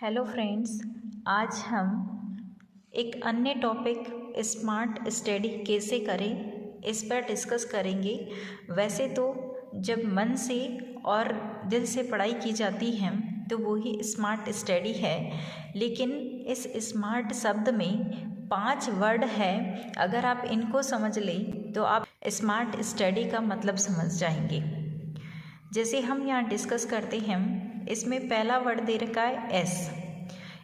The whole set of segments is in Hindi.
हेलो फ्रेंड्स, आज हम एक अन्य टॉपिक स्मार्ट स्टडी कैसे करें इस पर डिस्कस करेंगे। वैसे तो जब मन से और दिल से पढ़ाई की जाती है तो वो ही स्मार्ट स्टडी है, लेकिन इस स्मार्ट शब्द में 5 वर्ड है। अगर आप इनको समझ लें तो आप स्मार्ट स्टडी का मतलब समझ जाएंगे। जैसे हम यहाँ डिस्कस करते हैं, इसमें पहला वर्ड दे रखा है एस।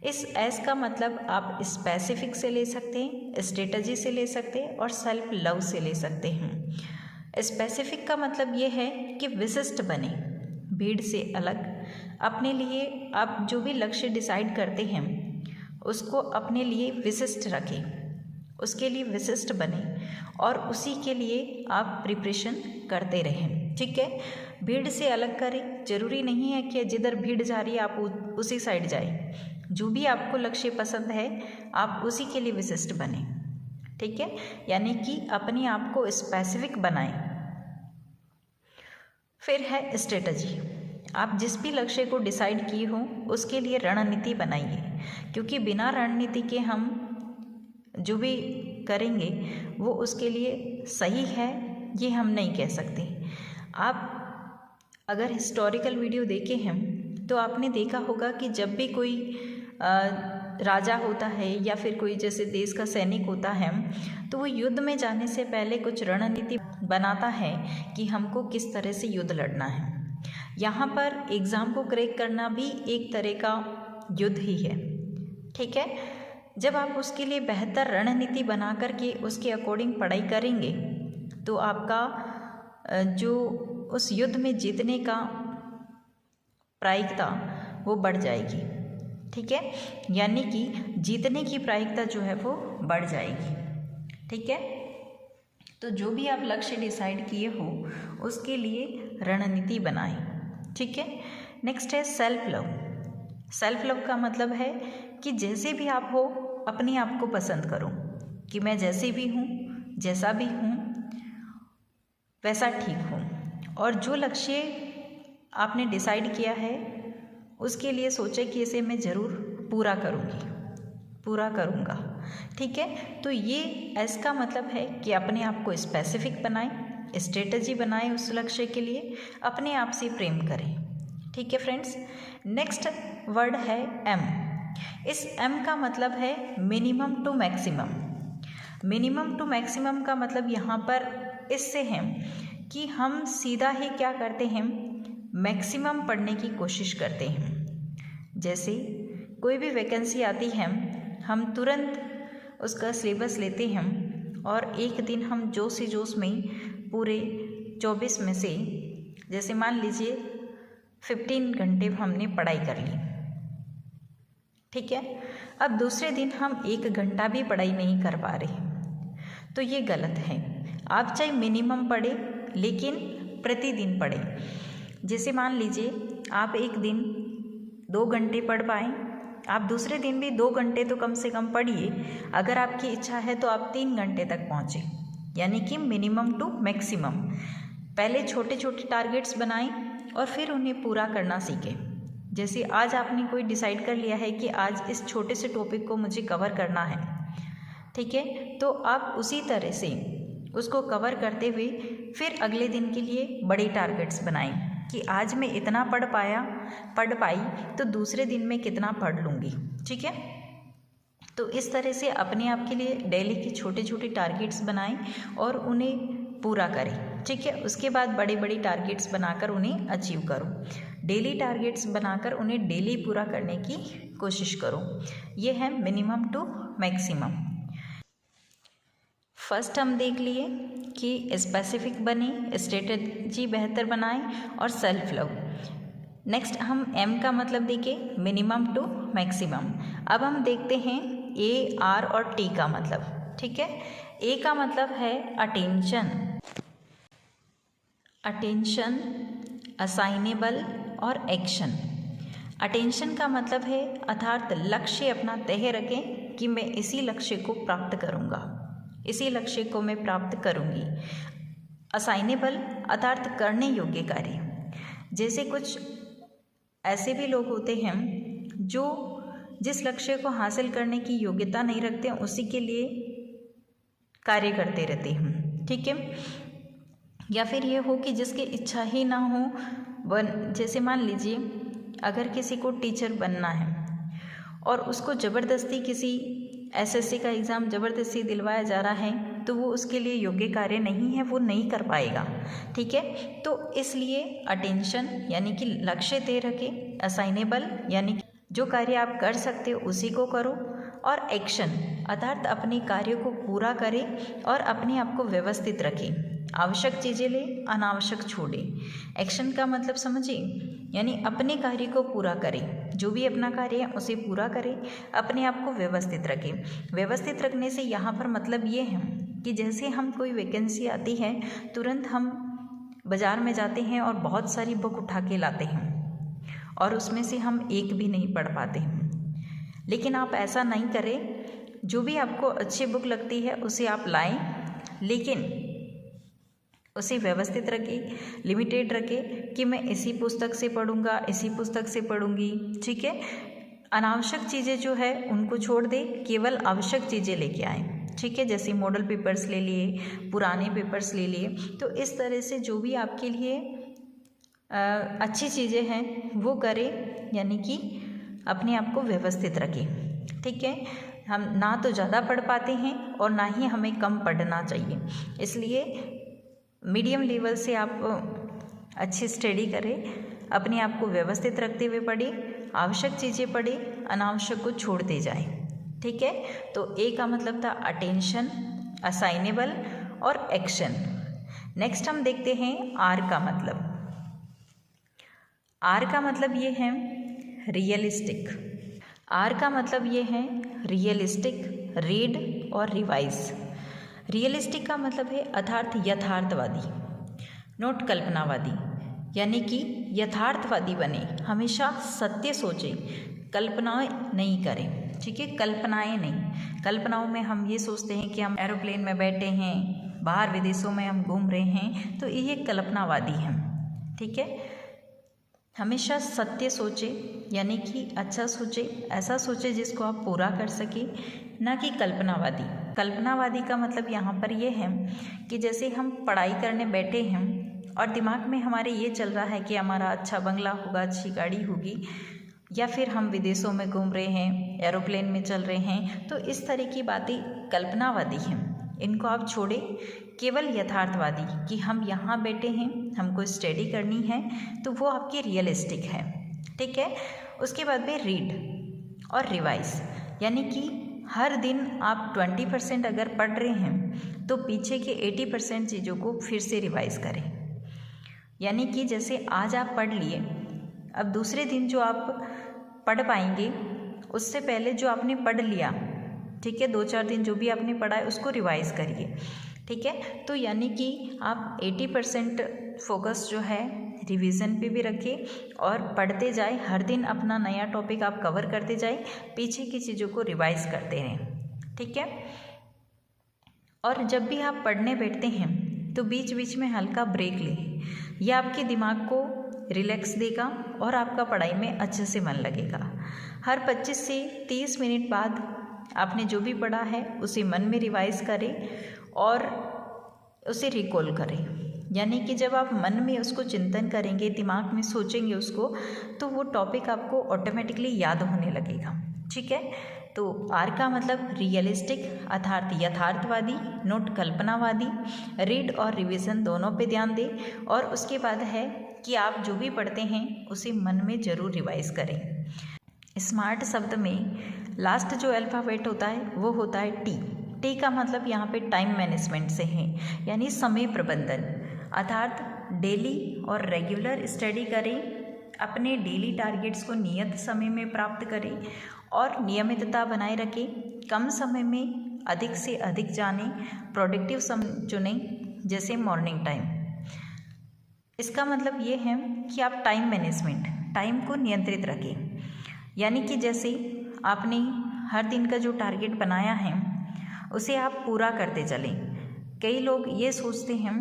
इस एस का मतलब आप स्पेसिफिक से ले सकते हैं, स्ट्रेटजी से ले सकते हैं और सेल्फ लव से ले सकते हैं। स्पेसिफिक का मतलब ये है कि विशिष्ट बने, भीड़ से अलग। अपने लिए आप जो भी लक्ष्य डिसाइड करते हैं उसको अपने लिए विशिष्ट रखें, उसके लिए विशिष्ट बने और उसी के लिए आप प्रिपरेशन करते रहें। ठीक है, भीड़ से अलग करें। जरूरी नहीं है कि जिधर भीड़ जा रही है आप उसी साइड जाएं। जो भी आपको लक्ष्य पसंद है आप उसी के लिए विशिष्ट बने। ठीक है, यानी कि अपने आप को स्पेसिफिक बनाएं। फिर है स्ट्रेटजी। आप जिस भी लक्ष्य को डिसाइड किए हो उसके लिए रणनीति बनाइए, क्योंकि बिना रणनीति के हम जो भी करेंगे वो उसके लिए सही है ये हम नहीं कह सकते। आप अगर हिस्टोरिकल वीडियो देखे हैं तो आपने देखा होगा कि जब भी कोई राजा होता है या फिर कोई जैसे देश का सैनिक होता है तो वो युद्ध में जाने से पहले कुछ रणनीति बनाता है कि हमको किस तरह से युद्ध लड़ना है। यहाँ पर एग्ज़ाम को क्रैक करना भी एक तरह का युद्ध ही है। ठीक है, जब आप उसके लिए बेहतर रणनीति बना करके उसके अकॉर्डिंग पढ़ाई करेंगे तो आपका जो उस युद्ध में जीतने का प्रायिकता वो बढ़ जाएगी। ठीक है, यानी कि जीतने की प्रायिकता जो है वो बढ़ जाएगी। ठीक है, तो जो भी आप लक्ष्य डिसाइड किए हो उसके लिए रणनीति बनाएं। ठीक है, नेक्स्ट है सेल्फ लव। सेल्फ लव का मतलब है कि जैसे भी आप हो अपने आप को पसंद करो, कि मैं जैसे भी हूँ, जैसा भी हूँ वैसा ठीक हूँ, और जो लक्ष्य आपने डिसाइड किया है उसके लिए सोचे कि इसे मैं ज़रूर पूरा करूँगी, पूरा करूँगा। ठीक है, तो ये एस का मतलब है कि अपने आप को स्पेसिफिक बनाएं, स्ट्रेटजी बनाएं उस लक्ष्य के लिए, अपने आप से प्रेम करें। ठीक है फ्रेंड्स, नेक्स्ट वर्ड है एम। इस एम का मतलब है minimum to maximum. Minimum to maximum का मतलब यहाँ पर इससे है कि हम सीधा ही क्या करते हैं, मैक्सिमम पढ़ने की कोशिश करते हैं। जैसे कोई भी वैकेंसी आती है हम तुरंत उसका सिलेबस लेते हैं और एक दिन हम जोश से जोश में पूरे 24 में से जैसे मान लीजिए 15 घंटे हमने पढ़ाई कर ली। ठीक है, अब दूसरे दिन हम 1 घंटा भी पढ़ाई नहीं कर पा रहे, तो ये गलत है। आप चाहे मिनिमम पढ़े लेकिन प्रतिदिन पढ़े। जैसे मान लीजिए आप एक दिन 2 घंटे पढ़ पाएँ, आप दूसरे दिन भी 2 घंटे तो कम से कम पढ़िए। अगर आपकी इच्छा है तो आप 3 घंटे तक पहुँचे, यानी कि मिनिमम टू मैक्सिमम। पहले छोटे छोटे टारगेट्स बनाएं और फिर उन्हें पूरा करना सीखें। जैसे आज आपने कोई डिसाइड कर लिया है कि आज इस छोटे से टॉपिक को मुझे कवर करना है, ठीक है, तो आप उसी तरह से उसको कवर करते हुए फिर अगले दिन के लिए बड़े टारगेट्स बनाएं कि आज मैं इतना पढ़ पाई तो दूसरे दिन मैं कितना पढ़ लूँगी। ठीक है, तो इस तरह से अपने आप के लिए डेली के छोटे छोटे टारगेट्स बनाएं और उन्हें पूरा करें। ठीक है, उसके बाद बड़े बड़े टारगेट्स बनाकर उन्हें अचीव करो। डेली टारगेट्स बनाकर उन्हें डेली पूरा करने की कोशिश करो। ये है मिनिमम टू मैक्सिमम। फर्स्ट हम देख लिए कि स्पेसिफिक बने, स्ट्रेटजी बेहतर बनाएं और सेल्फ लव। नेक्स्ट हम एम का मतलब देखें, मिनिमम टू मैक्सिमम। अब हम देखते हैं ए, आर और टी का मतलब। ठीक है, ए का मतलब है अटेंशन, अटेंशन, असाइनेबल और एक्शन। अटेंशन का मतलब है अर्थात लक्ष्य अपना तय रखें कि मैं इसी लक्ष्य को प्राप्त करूँगा, इसी लक्ष्य को मैं प्राप्त करूँगी। असाइनेबल अर्थात करने योग्य कार्य। जैसे कुछ ऐसे भी लोग होते हैं जो जिस लक्ष्य को हासिल करने की योग्यता नहीं रखते हैं उसी के लिए कार्य करते रहते हैं, ठीक है। या फिर ये हो कि जिसकी इच्छा ही ना हो जैसे मान लीजिए अगर किसी को टीचर बनना है और उसको ज़बरदस्ती किसी एसएससी का एग्ज़ाम ज़बरदस्ती दिलवाया जा रहा है तो वो उसके लिए योग्य कार्य नहीं है, वो नहीं कर पाएगा, ठीक है। तो इसलिए अटेंशन यानी कि लक्ष्य तय रखें, असाइनेबल यानी कि जो कार्य आप कर सकते हो उसी को करो, और एक्शन अर्थात अपने कार्य को पूरा करें और अपने आप को व्यवस्थित रखें। आवश्यक चीज़ें ले, अनावश्यक छोड़े। एक्शन का मतलब समझिए, यानी अपने कार्य को पूरा करें, जो भी अपना कार्य है उसे पूरा करें, अपने आप को व्यवस्थित रखें। व्यवस्थित रखने से यहाँ पर मतलब ये है कि जैसे हम कोई वैकेंसी आती है तुरंत हम बाज़ार में जाते हैं और बहुत सारी बुक उठा के लाते हैं और उसमें से हम एक भी नहीं पढ़ पाते हैं। लेकिन आप ऐसा नहीं करें, जो भी आपको अच्छी बुक लगती है उसे आप लाएं, लेकिन उसे व्यवस्थित रखें, लिमिटेड रखें कि मैं इसी पुस्तक से पढ़ूंगा, इसी पुस्तक से पढ़ूंगी, ठीक है। अनावश्यक चीज़ें जो है उनको छोड़ दें, केवल आवश्यक चीज़ें लेके आएँ, ठीक है। जैसे मॉडल पेपर्स ले लिए, पुराने पेपर्स ले लिए। तो इस तरह से जो भी आपके लिए अच्छी चीज़ें हैं वो करें, यानी कि अपने आप को व्यवस्थित रखें, ठीक है। हम ना तो ज़्यादा पढ़ पाते हैं और ना ही हमें कम पढ़ना चाहिए, इसलिए मीडियम लेवल से आप अच्छी स्टडी करें, अपने आप को व्यवस्थित रखते हुए पढ़ें, आवश्यक चीज़ें पढ़ें, अनावश्यक को छोड़ते जाएं, ठीक है। तो ए का मतलब था अटेंशन, असाइनेबल और एक्शन। नेक्स्ट हम देखते हैं आर का मतलब। आर का मतलब ये है रियलिस्टिक। आर का मतलब ये है रियलिस्टिक, रीड और रिवाइज। रियलिस्टिक का मतलब है अर्थात यथार्थवादी, नोट कल्पनावादी, यानी कि यथार्थवादी बने, हमेशा सत्य सोचें, कल्पनाएं नहीं करें, ठीक है। कल्पनाएं नहीं, कल्पनाओं में हम ये सोचते हैं कि हम एरोप्लेन में बैठे हैं, बाहर विदेशों में हम घूम रहे हैं, तो ये कल्पनावादी हैं, ठीक है। हमेशा सत्य सोचे, यानी कि अच्छा सोचे, ऐसा सोचे जिसको आप पूरा कर सके, ना कि कल्पनावादी। कल्पनावादी का मतलब यहाँ पर ये है कि जैसे हम पढ़ाई करने बैठे हैं और दिमाग में हमारे ये चल रहा है कि हमारा अच्छा बंगला होगा, अच्छी गाड़ी होगी, या फिर हम विदेशों में घूम रहे हैं, एरोप्लेन में चल रहे हैं, तो इस तरह की बातें कल्पनावादी हैं। इनको आप छोड़े, केवल यथार्थवादी कि हम यहाँ बैठे हैं, हमको स्टडी करनी है, तो वो आपकी रियलिस्टिक है, ठीक है। उसके बाद में रीड और रिवाइज, यानी कि हर दिन आप 20% अगर पढ़ रहे हैं तो पीछे के 80% चीज़ों को फिर से रिवाइज करें। यानी कि जैसे आज आप पढ़ लिए, अब दूसरे दिन जो आप पढ़ पाएंगे उससे पहले जो आपने पढ़ लिया, ठीक है, 2-4 दिन जो भी आपने पढ़ा है उसको रिवाइज करिए, ठीक है। तो यानी कि आप 80% फोकस जो है रिवीजन पे भी रखें और पढ़ते जाए, हर दिन अपना नया टॉपिक आप कवर करते जाए, पीछे की चीज़ों को रिवाइज करते रहें, ठीक है। और जब भी आप पढ़ने बैठते हैं तो बीच बीच में हल्का ब्रेक लें, यह आपके दिमाग को रिलैक्स देगा और आपका पढ़ाई में अच्छे से मन लगेगा। हर 25 से 30 मिनट बाद आपने जो भी पढ़ा है उसे मन में रिवाइज करें और उसे रिकॉल करें। यानी कि जब आप मन में उसको चिंतन करेंगे, दिमाग में सोचेंगे उसको, तो वो टॉपिक आपको ऑटोमेटिकली याद होने लगेगा, ठीक है। तो आर का मतलब रियलिस्टिक अर्थात यथार्थवादी, नोट कल्पनावादी, रीड और रिवीजन दोनों पे ध्यान दें। और उसके बाद है कि आप जो भी पढ़ते हैं उसे मन में ज़रूर रिवाइज करें। स्मार्ट शब्द में लास्ट जो अल्फ़ाबेट होता है वो होता है टी। टी का मतलब यहाँ पे टाइम मैनेजमेंट से है, यानी समय प्रबंधन, अर्थात डेली और रेगुलर स्टडी करें, अपने डेली टारगेट्स को नियत समय में प्राप्त करें और नियमितता बनाए रखें, कम समय में अधिक से अधिक जानें, प्रोडक्टिव समय चुनें, जैसे मॉर्निंग टाइम। इसका मतलब ये है कि आप टाइम मैनेजमेंट, टाइम को नियंत्रित रखें, यानी कि जैसे आपने हर दिन का जो टारगेट बनाया है उसे आप पूरा करते चलें। कई लोग ये सोचते हैं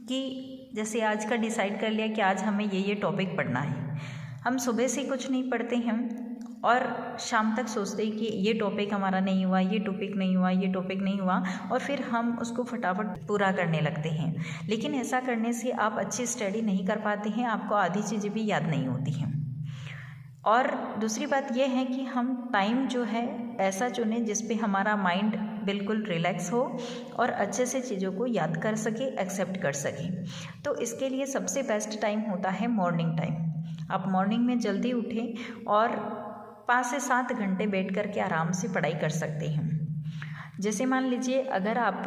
कि जैसे आज का डिसाइड कर लिया कि आज हमें ये टॉपिक पढ़ना है, हम सुबह से कुछ नहीं पढ़ते हैं और शाम तक सोचते हैं कि ये टॉपिक हमारा नहीं हुआ, ये टॉपिक नहीं हुआ, ये टॉपिक नहीं हुआ, और फिर हम उसको फटाफट पूरा करने लगते हैं। लेकिन ऐसा करने से आप अच्छी स्टडी नहीं कर पाते हैं, आपको आधी चीज़ें भी याद नहीं होती हैं। और दूसरी बात यह है कि हम टाइम जो है ऐसा चुने जिस पे हमारा माइंड बिल्कुल रिलैक्स हो और अच्छे से चीज़ों को याद कर सके, एक्सेप्ट कर सके। तो इसके लिए सबसे बेस्ट टाइम होता है मॉर्निंग टाइम। आप मॉर्निंग में जल्दी उठें और 5 से 7 घंटे बैठ कर के आराम से पढ़ाई कर सकते हैं। जैसे मान लीजिए अगर आप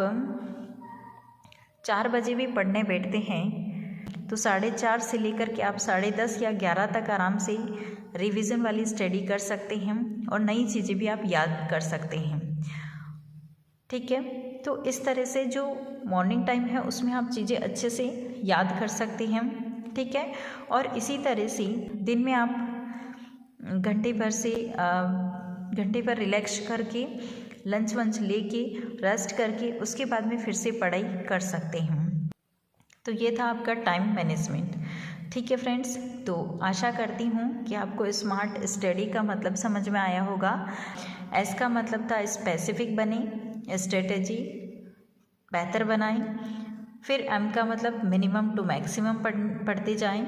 4 बजे भी पढ़ने बैठते हैं तो 4:30 से लेकर के आप 10:30 या 11 तक आराम से रिवीजन वाली स्टडी कर सकते हैं और नई चीज़ें भी आप याद कर सकते हैं। ठीक है, तो इस तरह से जो मॉर्निंग टाइम है उसमें आप चीज़ें अच्छे से याद कर सकते हैं। ठीक है, और इसी तरह से दिन में आप घंटे भर रिलैक्स करके लंच वंच लेके रेस्ट करके उसके बाद में फिर से पढ़ाई कर सकते हैं। तो ये था आपका टाइम मैनेजमेंट। ठीक है फ्रेंड्स, तो आशा करती हूँ कि आपको स्मार्ट स्टडी का मतलब समझ में आया होगा। एस का मतलब था स्पेसिफिक बने, स्ट्रेटेजी बेहतर बनाएं। फिर एम का मतलब मिनिमम टू मैक्सिमम पढ़ते जाएं।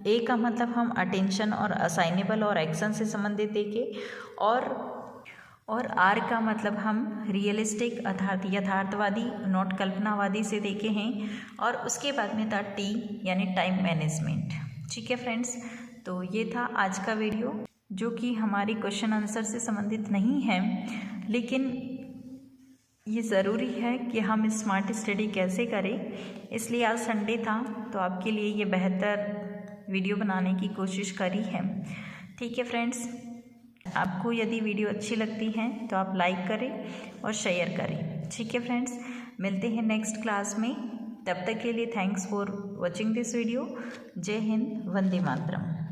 ए का मतलब हम अटेंशन और असाइनेबल और एक्शन से संबंधित देखें। और आर का मतलब हम रियलिस्टिक यथार्थवादी नोट कल्पनावादी से देखे हैं। और उसके बाद में था टी यानी टाइम मैनेजमेंट। ठीक है फ्रेंड्स, तो ये था आज का वीडियो जो कि हमारी क्वेश्चन आंसर से संबंधित नहीं है, लेकिन ये ज़रूरी है कि हम स्मार्ट स्टडी कैसे करें, इसलिए आज संडे था तो आपके लिए ये बेहतर वीडियो बनाने की कोशिश करी है। ठीक है फ्रेंड्स, आपको यदि वीडियो अच्छी लगती है तो आप लाइक करें और शेयर करें। ठीक है फ्रेंड्स, मिलते हैं नेक्स्ट क्लास में। तब तक के लिए thanks for watching this video. जय हिंद, वंदे मातरम।